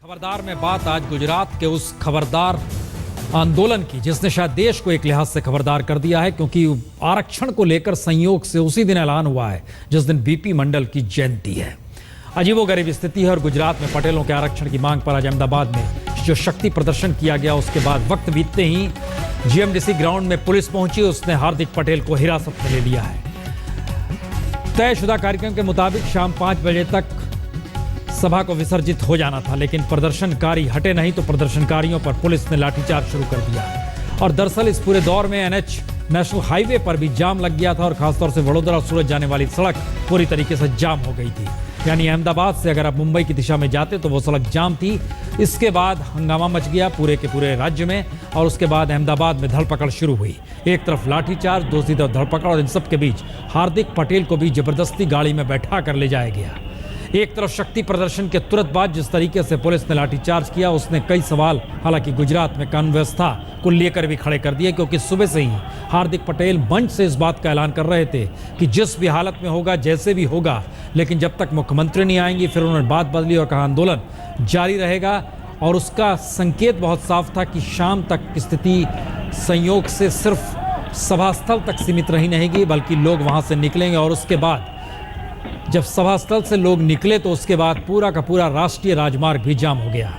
खबरदार में बात आज गुजरात के उस खबरदार आंदोलन की जिसने शायद देश को एक लिहाज से खबरदार कर दिया है, क्योंकि आरक्षण को लेकर संयोग से उसी दिन ऐलान हुआ है जिस दिन बीपी मंडल की जयंती है। अजीबोगरीब स्थिति है और गुजरात में पटेलों के आरक्षण की मांग पर आज अहमदाबाद में जो शक्ति प्रदर्शन किया गया, उसके बाद वक्त बीतते ही जीएमडीसी ग्राउंड में पुलिस पहुंची, उसने हार्दिक पटेल को हिरासत में ले लिया है। तयशुदा कार्यक्रम के मुताबिक शाम 5 बजे तक सभा को विसर्जित हो जाना था, लेकिन प्रदर्शनकारी हटे नहीं तो प्रदर्शनकारियों पर पुलिस ने लाठीचार्ज शुरू कर दिया। और दरअसल इस पूरे दौर में एनएच नेशनल हाईवे पर भी जाम लग गया था और खासतौर से वडोदरा और सूरत जाने वाली सड़क पूरी तरीके से जाम हो गई थी। यानी अहमदाबाद से अगर आप मुंबई की दिशा में जाते तो वो सड़क जाम थी। इसके बाद हंगामा मच गया पूरे के पूरे राज्य में और उसके बाद अहमदाबाद में धरपकड़ शुरू हुई। एक तरफ लाठीचार्ज, दूसरी तरफ धरपकड़ और इन सब के बीच हार्दिक पटेल को भी जबरदस्ती गाड़ी में बैठा कर ले जाया गया। एक तरफ शक्ति प्रदर्शन के तुरंत बाद जिस तरीके से पुलिस ने लाठीचार्ज किया, उसने कई सवाल हालांकि गुजरात में कानून व्यवस्था को लेकर भी खड़े कर दिए, क्योंकि सुबह से ही हार्दिक पटेल मंच से इस बात का ऐलान कर रहे थे कि जिस भी हालत में होगा, जैसे भी होगा, लेकिन जब तक मुख्यमंत्री नहीं आएंगी। फिर उन्होंने बात बदली और कहा आंदोलन जारी रहेगा और उसका संकेत बहुत साफ था कि शाम तक स्थिति संयोग से सिर्फ सभा स्थल तक सीमित रही रहेगी, बल्कि लोग वहां से निकलेंगे और उसके बाद जब सभा स्थल से लोग निकले तो उसके बाद पूरा का पूरा राष्ट्रीय राजमार्ग भी जाम हो गया।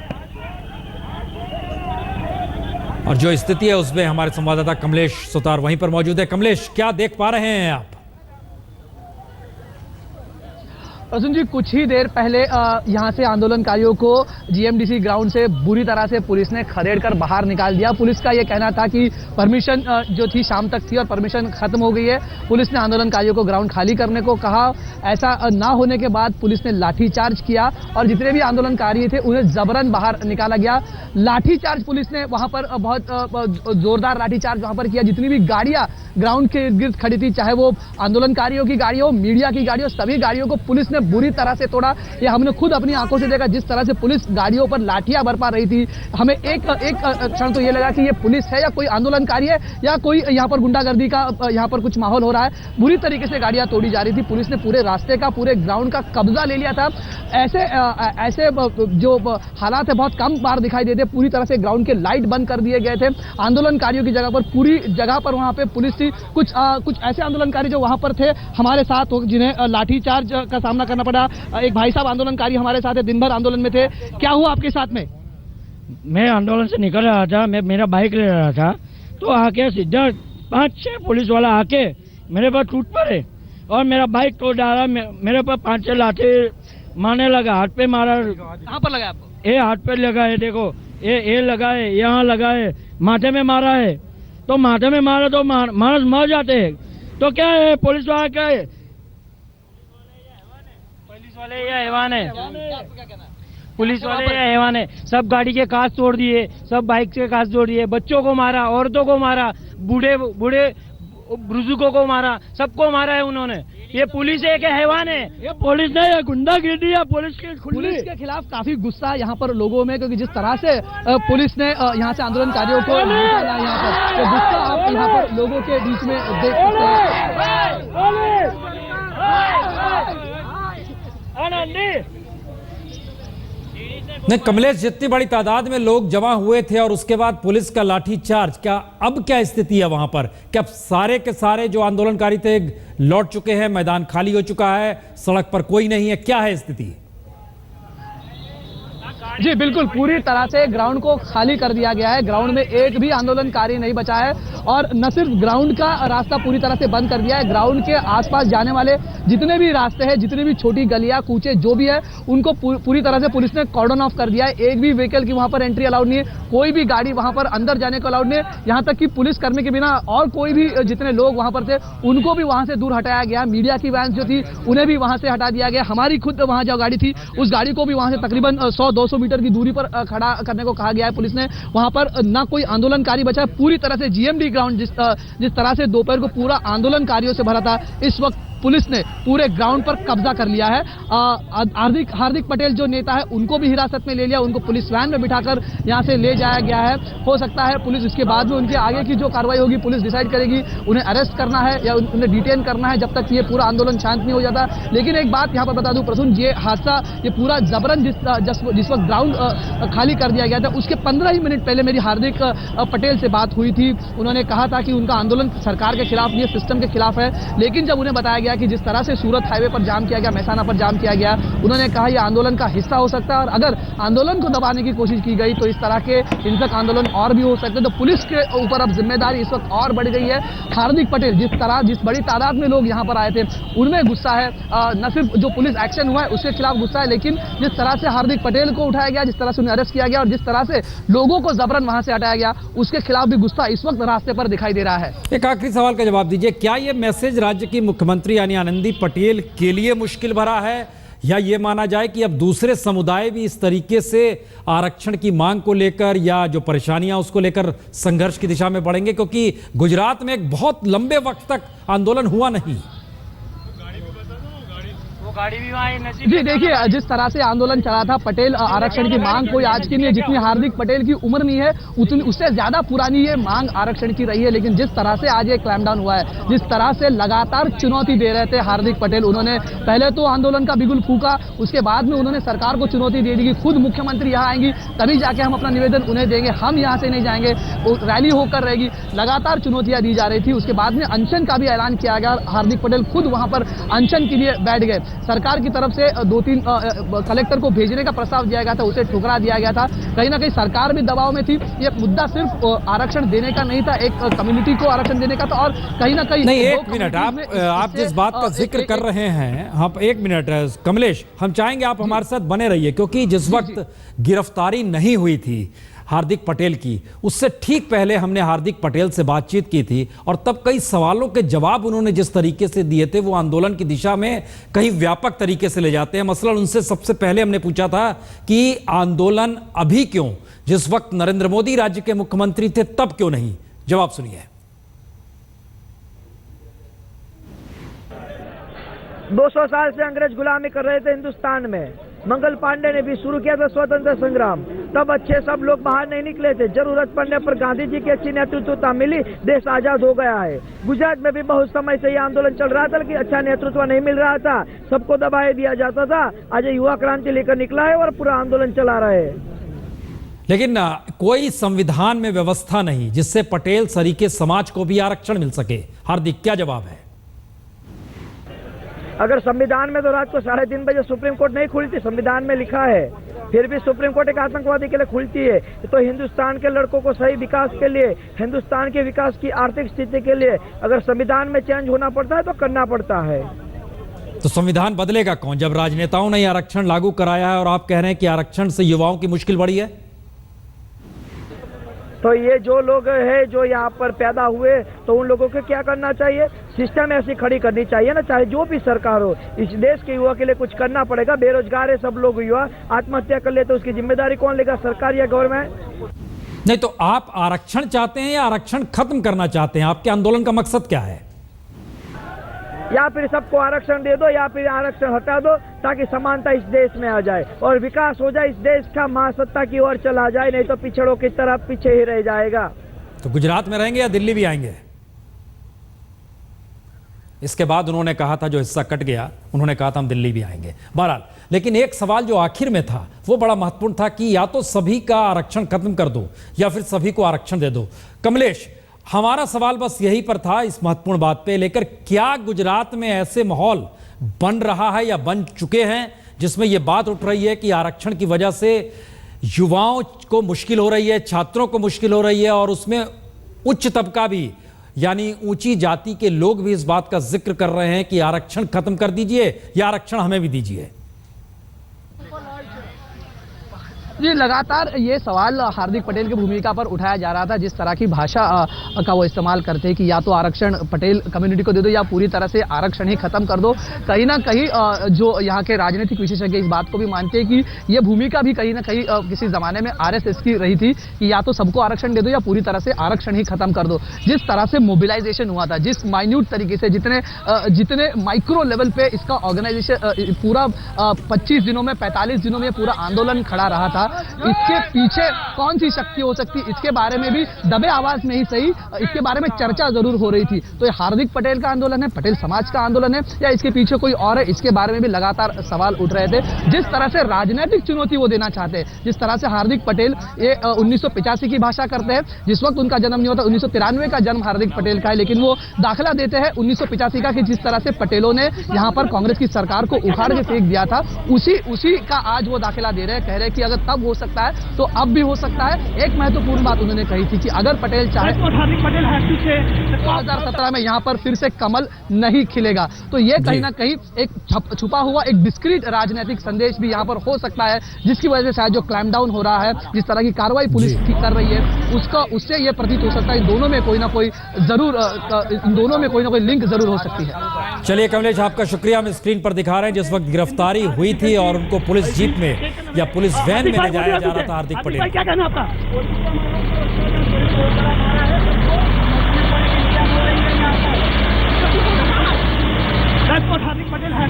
और जो स्थिति है उसमें हमारे संवाददाता कमलेश सुतार वहीं पर मौजूद है। कमलेश, क्या देख पा रहे हैं आप? अर्जुन जी, कुछ ही देर पहले यहाँ से आंदोलनकारियों को जीएमडीसी ग्राउंड से बुरी तरह से पुलिस ने खदेड़ कर बाहर निकाल दिया। पुलिस का ये कहना था कि परमिशन जो थी शाम तक थी और परमिशन खत्म हो गई है। पुलिस ने आंदोलनकारियों को ग्राउंड खाली करने को कहा। ऐसा ना होने के बाद पुलिस ने लाठीचार्ज किया और जितने भी आंदोलनकारी थे उन्हें जबरन बाहर निकाला गया। लाठीचार्ज पुलिस ने वहां पर बहुत जोरदार लाठीचार्ज वहां पर किया। जितनी भी गाड़ियां ग्राउंड के इर्द गिर्द खड़ी थी, चाहे वो आंदोलनकारियों की गाड़ी हो, मीडिया की गाड़ी हो, सभी गाड़ियों को पुलिस ने बुरी तरह से तोड़ा। ये हमने खुद अपनी आंखों से देखा, जिस तरह से पुलिस गाड़ियों पर लाठियां बरपा रही थी। हमें एक क्षण तो ये लगा कि ये पुलिस है या कोई आंदोलनकारी है या कोई यहाँ पर गुंडागर्दी का यहाँ पर कुछ माहौल हो रहा है। बुरी तरीके से गाड़ियां तोड़ी जा रही थी। पुलिस ने पूरे रास्ते का, पूरे ग्राउंड का कब्जा ले लिया था। ऐसे जो हालात है बहुत कम बार दिखाई देते। पूरी तरह से ग्राउंड के लाइट बंद कर दिए गए थे। आंदोलनकारियों की जगह पर पूरी जगह पर वहां पे पुलिस थी। कुछ ऐसे आंदोलनकारी जो वहां पर थे हमारे साथ, जिन्हें लाठीचार्ज का सामना करना पड़ा। एक भाई साहब आंदोलनकारी हमारे साथ है, दिन भर आंदोलन में थे। क्या हुआ आपके साथ में? मैं आंदोलन से निकल रहा था, मैं मेरा बाइक ले रहा था, तो आके सीधा 5-6 पुलिस वाला आके मेरे पर टूट पड़े और मेरा बाइक तोड़ डाला। मेरे पर 5-6 लाठी मारने लगा। हाथ पे मारा। कहाँ पर लगा आपको? ये हाथ पे लगा है, देखो ये लगा है, यहाँ लगा है, माथे में मारा है। तो माथे में मारा तो मानस मर जाते हैं। तो क्या है, पुलिस वाला क्या है? पुलिस वाले या हैवान है? पुलिस वाले या हैवान है? सब गाड़ी के कांच तोड़ दिए, सब बाइक के कांच तोड़ दिए, बच्चों को मारा, औरतों को मारा, बूढ़े बुजुर्गों को मारा, सबको मारा है उन्होंने। ये पुलिस है कि हैवान है? ये पुलिस नहीं है, गुंडागिरी है। पुलिस के खिलाफ काफी गुस्सा यहाँ पर लोगों में, क्योंकि जिस तरह से पुलिस ने यहाँ से आंदोलनकारियों को निकाला, यहाँ पर तो गुस्सा आप यहाँ पर लोगों के बीच में देख सकते हैं। नहीं कमलेश, जितनी बड़ी तादाद में लोग जमा हुए थे और उसके बाद पुलिस का लाठीचार्ज, अब क्या स्थिति है वहां पर? क्या सारे के सारे जो आंदोलनकारी थे लौट चुके हैं, मैदान खाली हो चुका है, सड़क पर कोई नहीं है, क्या है स्थिति? जी बिल्कुल, पूरी तरह से ग्राउंड को खाली कर दिया गया है। ग्राउंड में एक भी आंदोलनकारी नहीं बचा है और न सिर्फ ग्राउंड का रास्ता पूरी तरह से बंद कर दिया है, ग्राउंड के आसपास जाने वाले जितने भी रास्ते हैं, जितनी भी छोटी गलियां कूचे जो भी है, उनको पूरी तरह से पुलिस ने कॉर्डन ऑफ कर दिया है। एक भी व्हीकल की वहां पर एंट्री अलाउड नहीं है, कोई भी गाड़ी वहां पर अंदर जाने को अलाउड नहीं है। यहाँ तक कि पुलिस कर्मी के बिना और कोई भी जितने लोग वहां पर थे उनको भी वहां से दूर हटाया गया। मीडिया की वैन जो थी उन्हें भी वहां से हटा दिया गया। हमारी खुद वहां जो गाड़ी थी उस गाड़ी को भी वहां से तकरीबन 100-200 मीटर की दूरी पर खड़ा करने को कहा गया है पुलिस ने। वहां पर ना कोई आंदोलनकारी बचा है। पूरी तरह से जीएमडी ग्राउंड जिस तरह से दोपहर को पूरा आंदोलनकारियों से भरा था, इस वक्त पुलिस ने पूरे ग्राउंड पर कब्जा कर लिया है। हार्दिक पटेल जो नेता है उनको भी हिरासत में ले लिया, उनको पुलिस वैन में बिठाकर यहां से ले जाया गया है। हो सकता है पुलिस इसके बाद में उनके आगे की जो कार्रवाई होगी पुलिस डिसाइड करेगी, उन्हें अरेस्ट करना है या उन्हें डिटेन करना है जब तक ये पूरा आंदोलन शांत नहीं हो जाता। लेकिन एक बात यहां पर बता दूं प्रसून, ये हादसा ये पूरा जबरन जिस वक्त ग्राउंड खाली कर दिया गया था उसके 15 ही मिनट पहले मेरी हार्दिक पटेल से बात हुई थी। उन्होंने कहा था कि उनका आंदोलन सरकार के खिलाफ नहीं है, सिस्टम के खिलाफ है। लेकिन जब उन्हें बताया गया कि जिस तरह से सूरत हाईवे पर जाम किया गया, महसाना पर जाम किया गया, उन्होंने कहा यह आंदोलन का हिस्सा हो सकता है और अगर आंदोलन को दबाने की कोशिश की गई तो इस तरह के हिंसक आंदोलन और भी हो सकते हैं। तो पुलिस के ऊपर अब जिम्मेदारी इस वक्त और बढ़ गई है। हार्दिक पटेल जिस बड़ी तादाद में लोग यहां पर आए थे उनमें गुस्सा है, न सिर्फ जो पुलिस एक्शन हुआ है उसके खिलाफ गुस्सा है, लेकिन जिस तरह से हार्दिक पटेल को उठाया गया, जिस तरह से उन्हें अरेस्ट किया गया और जिस तरह से लोगों को जबरन वहां से हटाया गया उसके खिलाफ भी गुस्सा इस वक्त रास्ते पर दिखाई दे रहा है। एक आखिरी सवाल का जवाब दीजिए, क्या यह मैसेज राज्य की मुख्यमंत्री यानी आनंदी पटेल के लिए मुश्किल भरा है या ये माना जाए कि अब दूसरे समुदाय भी इस तरीके से आरक्षण की मांग को लेकर या जो परेशानियां उसको लेकर संघर्ष की दिशा में बढ़ेंगे? क्योंकि गुजरात में एक बहुत लंबे वक्त तक आंदोलन हुआ नहीं। गाड़ी भी वहाँ नसीब। जी देखिए, जिस तरह से आंदोलन चला था, पटेल आरक्षण की मांग कोई आज की नहीं है। जितनी हार्दिक पटेल की उम्र नहीं है उतनी उससे ज्यादा पुरानी ये मांग आरक्षण की रही है। लेकिन जिस तरह से आज ये क्लैमडाउन हुआ है, जिस तरह से लगातार चुनौती दे रहे थे हार्दिक पटेल, उन्होंने पहले तो आंदोलन का बिगुल फूका, उसके बाद में उन्होंने सरकार को चुनौती दे दी कि खुद मुख्यमंत्री यहाँ आएंगी तभी जाके हम अपना निवेदन उन्हें देंगे, हम यहाँ से नहीं जाएंगे, रैली होकर रहेगी। लगातार चुनौतियां दी जा रही थी। उसके बाद में अनशन का भी ऐलान किया गया। हार्दिक पटेल खुद वहां पर अनशन के लिए बैठ गए। सरकार की तरफ से 2-3 कलेक्टर को भेजने का प्रस्ताव दिया गया था, उसे ठुकरा दिया गया था। कहीं ना कहीं सरकार भी दबाव में थी। ये मुद्दा सिर्फ आरक्षण देने का नहीं था, एक कम्युनिटी को आरक्षण देने का था। और कहीं ना कहीं नहीं, एक मिनट, आप जिस बात का जिक्र कर रहे हैं, हाँ एक मिनट कमलेश, हम चाहेंगे आप हमारे साथ बने रहिए, क्योंकि जिस वक्त गिरफ्तारी नहीं हुई थी हार्दिक पटेल की, उससे ठीक पहले हमने हार्दिक पटेल से बातचीत की थी और तब कई सवालों के जवाब उन्होंने जिस तरीके से दिए थे वो आंदोलन की दिशा में कहीं व्यापक तरीके से ले जाते हैं। मसलन उनसे सबसे पहले हमने पूछा था कि आंदोलन अभी क्यों, जिस वक्त नरेंद्र मोदी राज्य के मुख्यमंत्री थे तब क्यों नहीं? जवाब सुनिए। 200 साल से अंग्रेज गुलामी कर रहे थे हिंदुस्तान में। मंगल पांडे ने भी शुरू किया था स्वतंत्र संग्राम, तब अच्छे सब लोग बाहर नहीं निकले थे। जरूरत पड़ने पर गांधी जी की अच्छी नेतृत्वता मिली, देश आजाद हो गया है। गुजरात में भी बहुत समय से यह आंदोलन चल रहा था, लेकिन अच्छा नेतृत्व नहीं मिल रहा था, सबको दबाए दिया जाता था। आज युवा क्रांति लेकर निकला है और पूरा आंदोलन चला रहे हैं। लेकिन कोई संविधान में व्यवस्था नहीं जिससे पटेल सरीके समाज को भी आरक्षण मिल सके। हार्दिक, क्या जवाब है? अगर संविधान में तो रात को 3:30 बजे सुप्रीम कोर्ट नहीं खुलती, संविधान में लिखा है। फिर भी सुप्रीम कोर्ट एक आतंकवादी के लिए खुलती है। तो हिंदुस्तान के लड़कों को सही विकास के लिए, हिंदुस्तान के विकास की आर्थिक स्थिति के लिए अगर संविधान में चेंज होना पड़ता है तो करना पड़ता है। तो संविधान बदलेगा कौन जब राजनेताओं ने आरक्षण लागू कराया है और आप कह रहे हैं कि आरक्षण से युवाओं की मुश्किल बढ़ी है? तो ये जो लोग हैं जो यहाँ पर पैदा हुए, तो उन लोगों को क्या करना चाहिए? सिस्टम ऐसी खड़ी करनी चाहिए ना, चाहे जो भी सरकार हो। इस देश के युवा के लिए कुछ करना पड़ेगा। बेरोजगार है सब लोग, युवा आत्महत्या कर ले तो उसकी जिम्मेदारी कौन लेगा, सरकार या गवर्नमेंट? नहीं, तो आप आरक्षण चाहते हैं या आरक्षण खत्म करना चाहते हैं? आपके आंदोलन का मकसद क्या है? या फिर सबको आरक्षण दे दो या फिर आरक्षण हटा दो, ताकि समानता इस देश में आ जाए और विकास हो जाए, इस देश का महासत्ता की ओर चला जाए। नहीं तो पिछड़ों की तरफ पीछे ही रह जाएगा। तो गुजरात में रहेंगे या दिल्ली भी आएंगे? इसके बाद उन्होंने कहा था, जो हिस्सा कट गया, उन्होंने कहा था हम दिल्ली भी आएंगे। बहरहाल, लेकिन एक सवाल जो आखिर में था वो बड़ा महत्वपूर्ण था कि या तो सभी का आरक्षण खत्म कर दो या फिर सभी को आरक्षण दे दो। कमलेश, हमारा सवाल बस यही पर था, इस महत्वपूर्ण बात पे लेकर, क्या गुजरात में ऐसे माहौल बन रहा है या बन चुके हैं जिसमें यह बात उठ रही है कि आरक्षण की वजह से युवाओं को मुश्किल हो रही है, छात्रों को मुश्किल हो रही है और उसमें उच्च तबका भी यानी ऊंची जाति के लोग भी इस बात का जिक्र कर रहे हैं कि आरक्षण खत्म कर दीजिए या आरक्षण हमें भी दीजिए? जी, लगातार ये सवाल हार्दिक पटेल की भूमिका पर उठाया जा रहा था, जिस तरह की भाषा का वो इस्तेमाल करते हैं कि या तो आरक्षण पटेल कम्युनिटी को दे दो या पूरी तरह से आरक्षण ही खत्म कर दो। कहीं ना कहीं जो यहाँ के राजनीतिक विशेषज्ञ इस बात को भी मानते हैं कि ये भूमिका भी कहीं ना कहीं किसी जमाने में आरएसएस की रही थी कि या तो सबको आरक्षण दे दो या पूरी तरह से आरक्षण ही खत्म कर दो। जिस तरह से मोबिलाइजेशन हुआ था, जिस माइन्यूट तरीके से जितने माइक्रो लेवल पे इसका ऑर्गेनाइजेशन पूरा 25 दिनों में 45 दिनों में पूरा आंदोलन खड़ा रहा था, इसके पीछे कौन सी शक्ति हो सकती, इसके बारे में भी दबे आवाज में ही सही इसके बारे में चर्चा जरूर हो रही थी। तो ये हार्दिक पटेल का आंदोलन है, पटेल समाज का आंदोलन है या इसके पीछे कोई और है, इसके बारे में भी लगातार सवाल उठ रहे थे। जिस तरह से राजनीतिक चुनौती वो देना चाहते हैं, जिस तरह से हार्दिक पटेल ये 1985 की भाषा करते हैं, जिस वक्त उनका जन्म नहीं होता, 1993 का जन्म हार्दिक पटेल का है, लेकिन वो दाखिला देते हैं 1985 का कि जिस तरह से पटेलों ने यहाँ पर कांग्रेस की सरकार को उखाड़ के फेंक दिया था, उसी का आज वो दाखिला दे रहे हैं। कह रहे हैं कि अगर तब हो सकता है तो अब भी हो सकता है। एक महत्वपूर्ण बात उन्होंने कही थी कि अगर पटेल चाहे तो हार्दिक पटेल 2017 में यहाँ पर फिर से कमल नहीं खिलेगा। तो ये कहीं ना कहीं एक छुपा हुआ एक डिस्क्रीट राजनीतिक संदेश भी यहाँ पर हो सकता है, जिसकी वजह से शायद जो क्लैम्प डाउन हो रहा है, जिस तरह की कार्रवाई पुलिस की कर रही है, उससे ये प्रतीत हो सकता है इन दोनों में कोई ना कोई लिंक जरूर हो सकती है। चलिए कमलेश, आपका शुक्रिया। हम स्क्रीन पर दिखा रहे हैं जिस वक्त गिरफ्तारी हुई थी और उनको पुलिस जीप में या पुलिस वैन में ले जाया जा रहा था हार्दिक पटेल। क्या कहना आपका?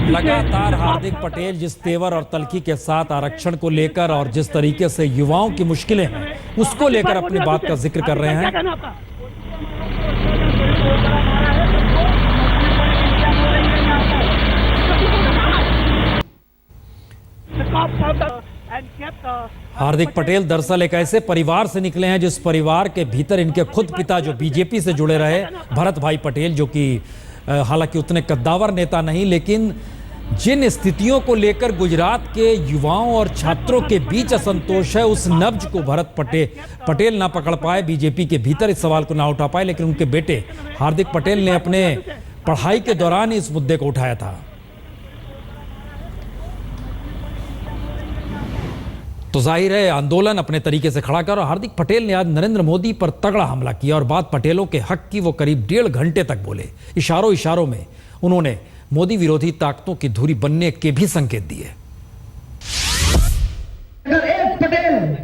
लगातार हार्दिक पटेल जिस तेवर और तलखी के साथ आरक्षण को लेकर और जिस तरीके से युवाओं की मुश्किलें हैं उसको लेकर अपनी बात का जिक्र कर रहे हैं। हार्दिक पटेल दरअसल एक ऐसे परिवार से निकले हैं जिस परिवार के भीतर इनके खुद पिता जो बीजेपी से जुड़े रहे, भरत भाई पटेल, जो कि हालांकि उतने कद्दावर नेता नहीं, लेकिन जिन स्थितियों को लेकर गुजरात के युवाओं और छात्रों के बीच असंतोष है, उस नब्ज को भरत पटेल ना पकड़ पाए, बीजेपी के भीतर इस सवाल को ना उठा पाए, लेकिन उनके बेटे हार्दिक पटेल ने अपने पढ़ाई के दौरान इस मुद्दे को उठाया था। तो जाहिर है आंदोलन अपने तरीके से खड़ा कर, और हार्दिक पटेल ने आज नरेंद्र मोदी पर तगड़ा हमला किया और बात पटेलों के हक की वो करीब 1.5 घंटे तक बोले। इशारों में उन्होंने मोदी विरोधी ताकतों की धुरी बनने के भी संकेत दिए। अगर एक पटेल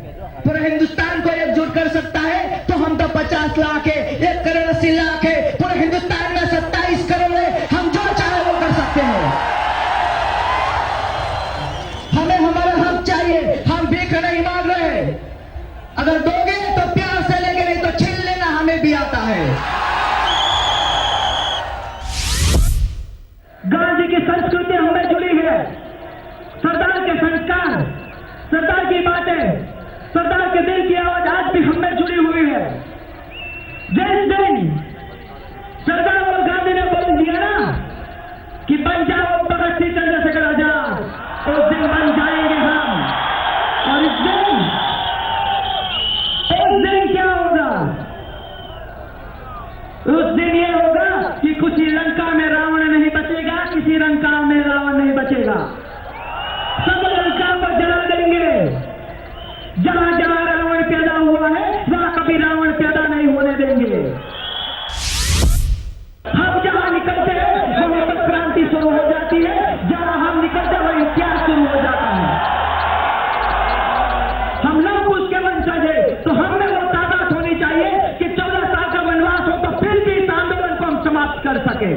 पूरे हिंदुस्तान को एकजुट कर सकता है तो हम तो 50 लाख है, 1 करोड़ 80 लाख है, पूरे हिंदुस्तान में 27 करोड़ है, हम जो चाहे वो कर सकते हैं। हमें हमारा हक चाहिए, हम भीख नहीं मांग रहे। अगर दोगे तो प्यार से लेंगे, नहीं तो छीन लेना हमें भी आता है। गांधी की संस्कृति हमें जुड़ी है, सरदार के संस्कार, सरदार की बातें, सरदार के दिल की आवाज आज भी हमें जुड़ी हुई है। जिस दिन सरदार और गांधी ने बोल दिया ना कि बन जाओ भगत सिंह चंद्रशेखर आजाद, उस दिन बन जाएंगे हम। और इस दिन क्या होगा? उस दिन ये होगा कि किसी लंका में रावण नहीं बचेगा, किसी लंका में रावण नहीं बचेगा, सब लंका पर जला देंगे। जहां जहां रावण पैदा हुआ है वहां कभी रावण पैदा नहीं होने देंगे। हम जहां निकलते हैं वहां पर क्रांति शुरू हो जाती है, जहां हम निकलते हैं वहीं इतिहास शुरू हो जाता है। हम लोग उसके वंशज है, तो हमें वो ताकत होनी चाहिए कि 14 साल का वनवास हो तो फिर भी इस आंदोलन को हम समाप्त कर सके।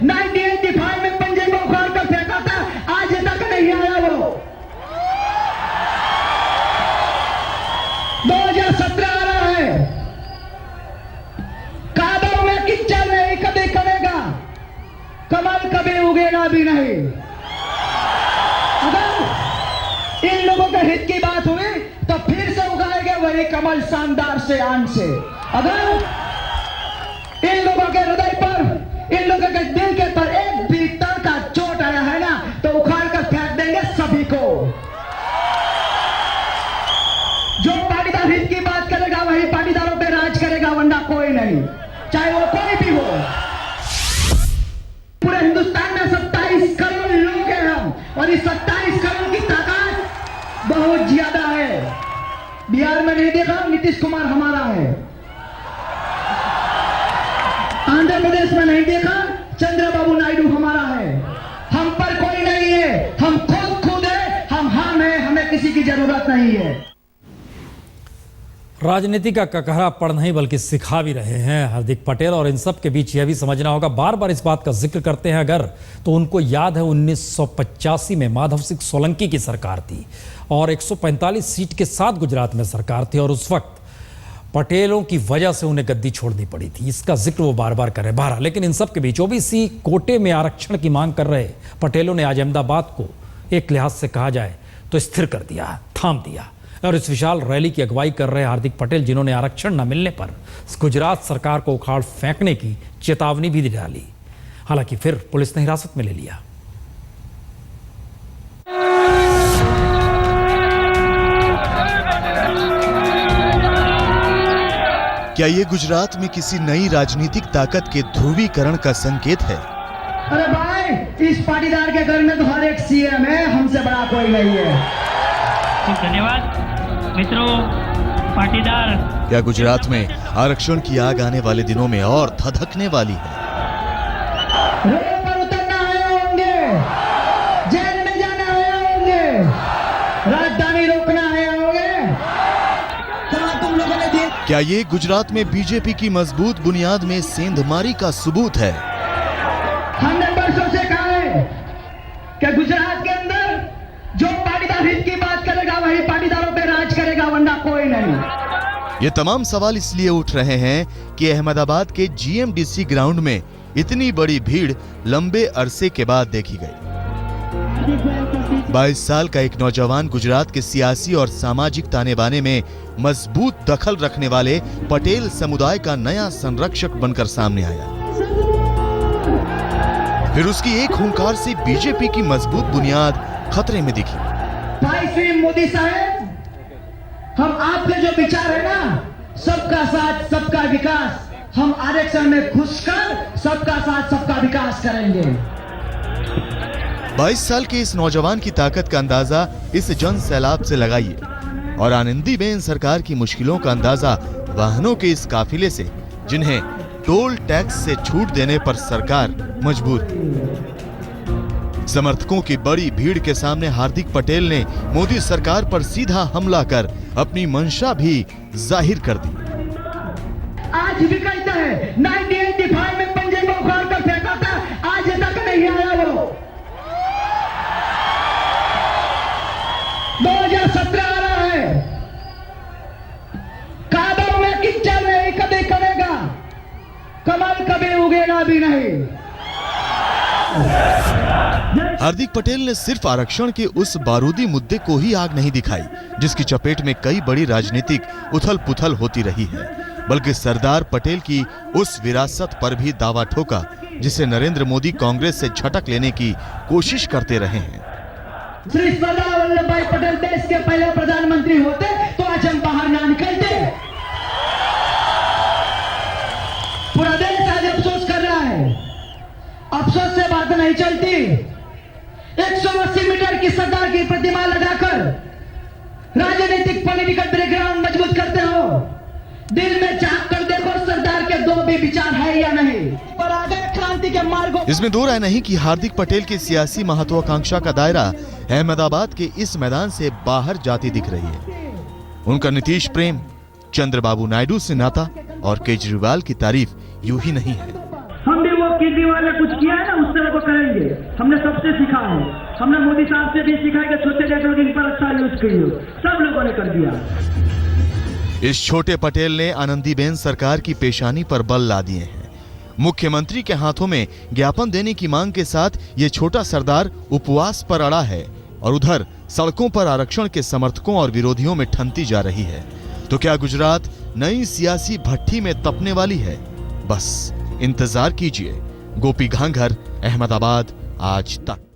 1985 में पंजे को उखाड़ कर फेंका था, आज तक नहीं आया वो। 2017 आ रहा है, कादर में कीचड़ नहीं कभी करेगा, कमल कभी उगेगा भी नहीं। अगर इन लोगों के हित की बात हुई तो फिर से उगाएंगे वही कमल, शानदार से आन से। अगर इन लोगों के हृदय पर, इन लोगों के दिल के पर एक भीतर का चोट आया है ना, तो उखाड़ कर फेंक देंगे सभी को। जो पाटीदार हित की बात करेगा वही पाटीदारों पे राज करेगा, वरना कोई नहीं, चाहे वो कोई भी हो। पूरे हिंदुस्तान में 27 करोड़ लोग हैं हम, और इस 27 करोड़ की ताकत बहुत बहुत ज्यादा है। बिहार में नहीं देखा, नीतीश कुमार हमारा है। आंध्र प्रदेश में नहीं देखा, चंद्रबाबू नायडू हमारा है। हम पर कोई नहीं है, हम खुद है, हम हैं, हमें किसी की जरूरत नहीं है। राजनीति का ककहरा पढ़ नहीं बल्कि सिखा भी रहे हैं हार्दिक पटेल, और इन सब के बीच यह भी समझना होगा, बार बार इस बात का जिक्र करते हैं अगर, तो उनको याद है 1985 में माधव सिंह सोलंकी की सरकार थी और 145 सीट के साथ गुजरात में सरकार थी, और उस वक्त पटेलों की वजह से उन्हें गद्दी छोड़नी पड़ी थी। इसका जिक्र वो बार बार कर रहे हैं। लेकिन इन सब के बीच ओबीसी कोटे में आरक्षण की मांग कर रहे पटेलों ने आज अहमदाबाद को एक लिहाज से कहा जाए तो स्थिर कर दिया, थाम दिया। और इस विशाल रैली की अगुवाई कर रहे हार्दिक पटेल, जिन्होंने आरक्षण न मिलने पर गुजरात सरकार को उखाड़ फेंकने की चेतावनी भी डाली, हालांकि फिर पुलिस ने हिरासत में ले लिया। क्या ये गुजरात में किसी नई राजनीतिक ताकत के ध्रुवीकरण का संकेत है? अरे भाई, इस पाटीदार के घर में तो हर एक सीएम है, हमसे बड़ा कोई नहीं है। धन्यवाद मित्रों। पाटीदार क्या गुजरात में आरक्षण की आग आने वाले दिनों में और धधकने वाली है? रोड पर उतरना आए होंगे, जेल में जाना आए होंगे, राजधानी रोकना आए होंगे। तुम लोगों ने देख, क्या ये गुजरात में बीजेपी की मजबूत बुनियाद में सेंधमारी का सबूत है? हमने वर्षों से कहा है कि गुजरात के अंदर जो पाटीदार हित की बात करेगा वही पाटीदारों पे राज करेगा, वरना कोई नहीं। ये तमाम सवाल इसलिए उठ रहे हैं कि अहमदाबाद के जीएमडीसी ग्राउंड में इतनी बड़ी भीड़ लंबे अरसे के बाद देखी गई। 22 साल का एक नौजवान गुजरात के सियासी और सामाजिक ताने बाने में मजबूत दखल रखने वाले पटेल समुदाय का नया संरक्षक बनकर सामने आया। फिर उसकी एक हुंकार से बीजेपी की मजबूत बुनियाद खतरे में दिखी। भाई श्री मोदी साहब, हम आपके जो विचार है ना, सबका साथ सबका विकास, हम आरक्षण में घुसकर सबका साथ सबका विकास करेंगे। 22 साल के इस नौजवान की ताकत का अंदाजा इस जन सैलाब से लगाइए, और आनंदीबेन सरकार की मुश्किलों का अंदाजा वाहनों के इस काफिले से, जिन्हें टोल टैक्स से छूट देने पर सरकार मजबूर है। समर्थकों की बड़ी भीड़ के सामने हार्दिक पटेल ने मोदी सरकार पर सीधा हमला कर अपनी मंशा भी जाहिर कर दी। आज भी कहता है 1985 में पंजे को उखाड़ कर फेंका था, आज तक नहीं आया वो। 2017 आ रहा है, कादों में कीचड़ नहीं कभी करेगा, कमल कभी उगेगा भी नहीं। हार्दिक पटेल ने सिर्फ आरक्षण के उस बारूदी मुद्दे को ही आग नहीं दिखाई जिसकी चपेट में कई बड़ी राजनीतिक उथल-पुथल होती रही है, बल्कि सरदार पटेल की उस विरासत पर भी दावा ठोका जिसे नरेंद्र मोदी कांग्रेस से झटक लेने की कोशिश करते रहे हैं। श्री सरदार वल्लभ भाई पटेल देश के पहले प्रधानमंत्री होते तो आज हम बाहर ना निकलते। पूरा देश आज अफसोस कर रहा है, अफसोस से बात नहीं चलती। 180 मीटर की सरदार की प्रतिमा लगाकर राजनीतिक पॉलिटिकल बैकग्राउंड मजबूत करते हो, दिल में झांक कर देखो सरदार के दो भी विचार है या नहीं। पर आगे क्रांति के मार्गों, इसमें दो राय नहीं कि हार्दिक पटेल की सियासी महत्वाकांक्षा का दायरा अहमदाबाद के इस मैदान से बाहर जाती दिख रही है। उनका नीतीश प्रेम, चंद्रबाबू नायडू से नाता और केजरीवाल की तारीफ यूं ही नहीं है। हम भी वो केजरीवाल ने कुछ किया है ना, उससे वो करेंगे। हमने सबसे सीखा है, हमने मोदी साहब से भी सीखा है कि छोटे नेटवर्किंग पर अच्छा यूज करिए, सब लोगों ने कर दिया। इस छोटे पटेल ने आनंदीबेन सरकार की पेशानी पर बल ला दिए हैं। मुख्यमंत्री के हाथों में ज्ञापन देने की मांग के साथ ये छोटा सरदार उपवास पर अड़ा है, और उधर सड़कों पर आरक्षण के समर्थकों और विरोधियों में ठनती जा रही है। तो क्या गुजरात नई सियासी भट्टी में तपने वाली है? बस इंतजार कीजिए। गोपी घांघर, अहमदाबाद, आज तक।